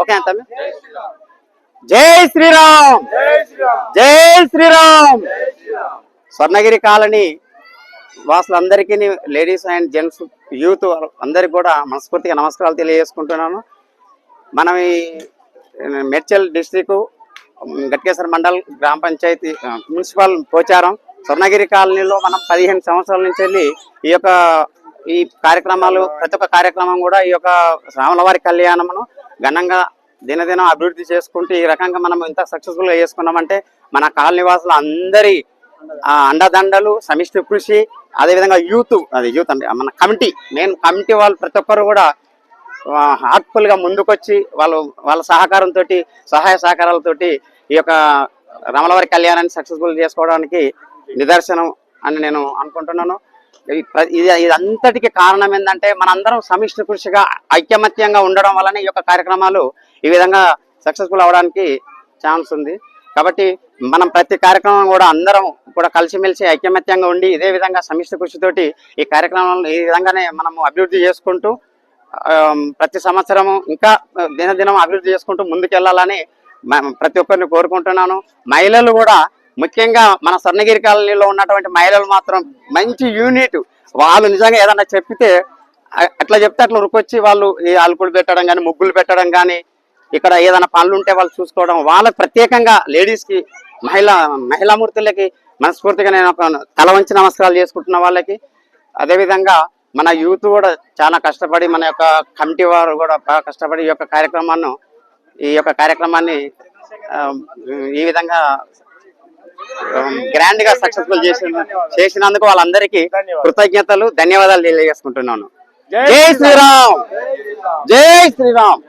Okay అంత జై శ్రీరామ్ జై శ్రీరామ్. స్వర్ణగిరి కాలనీ వాసులందరికీ, లేడీస్ అండ్ జెంట్స్, యూత్ అందరికి కూడా మనస్ఫూర్తిగా నమస్కారాలు తెలియజేసుకుంటున్నాను. మనం ఈ మేడ్చల్ డిస్టిక్ గట్కేశ్వర మండల్ గ్రామ పంచాయతీ మున్సిపల్ పోచారం స్వర్ణగిరి కాలనీలో మనం 15 సంవత్సరాల నుంచి వెళ్ళి ఈ కార్యక్రమాలు, ప్రతి ఒక్క కార్యక్రమం కూడా ఈ యొక్క రాములవారి కళ్యాణమును ఘనంగా దినదినం అభివృద్ధి చేసుకుంటూ ఈ రకంగా మనం ఇంత సక్సెస్ఫుల్గా చేసుకున్నామంటే మన కాలనీ వాసులు అందరి అండదండలు, సమిష్టి కృషి, అదేవిధంగా యూత్ అంటే మన కమిటీ, మెయిన్ కమిటీ వాళ్ళు ప్రతి ఒక్కరు కూడా హార్ట్ఫుల్ గా ముందుకొచ్చి వాళ్ళ సహకారంతో, సహాయ సహకారాలతోటి ఈ యొక్క రాములవారి కళ్యాణాన్ని సక్సెస్ఫుల్ చేసుకోవడానికి నిదర్శనం అని నేను అనుకుంటున్నాను. ఇదంతటికి కారణం ఏంటంటే మనందరం సమిష్టి కృషిగా ఐకమత్యంగా ఉండడం వలన ఈ యొక్క కార్యక్రమాలు ఈ విధంగా సక్సెస్ఫుల్ అవడానికి ఛాన్స్ ఉంది. కాబట్టి మనం ప్రతి కార్యక్రమం కూడా అందరం కూడా కలిసిమెలిసి ఐకమత్యంగా ఉండి ఇదే విధంగా సమిష్టి కృషితోటి ఈ కార్యక్రమాలను ఈ విధంగానే మనము అభివృద్ధి చేసుకుంటూ ప్రతి సంవత్సరము ఇంకా దినదినం అభివృద్ధి చేసుకుంటూ ముందుకెళ్లాలని ప్రతి ఒక్కరిని కోరుకుంటున్నాను. మహిళలు కూడా ముఖ్యంగా మన స్వర్ణగిరి కాలనీలో ఉన్నటువంటి మహిళలు మాత్రం మంచి యూనిట్. వాళ్ళు నిజంగా ఏదన్నా చెప్పితే అట్లా చెప్తే అట్లా ఉరికొచ్చి వాళ్ళు ఈ అలుకులు పెట్టడం కానీ, ముగ్గులు పెట్టడం కానీ, ఇక్కడ ఏదైనా పనులు ఉంటే వాళ్ళు చూసుకోవడం, వాళ్ళకి ప్రత్యేకంగా లేడీస్కి, మహిళామూర్తులకి మనస్ఫూర్తిగా నేను ఒక తల వంచి నమస్కారాలు చేసుకుంటున్న వాళ్ళకి. అదేవిధంగా మన యూత్ కూడా చాలా కష్టపడి, మన యొక్క కమిటీ వారు కూడా బాగా కష్టపడి ఈ యొక్క కార్యక్రమాన్ని ఈ విధంగా గ్రాండ్ గా సక్సెస్ఫుల్ చేసినందుకు వాళ్ళందరికీ కృతజ్ఞతలు, ధన్యవాదాలు తెలియజేసుకుంటున్నాను. జై శ్రీరామ్ జై శ్రీరామ్.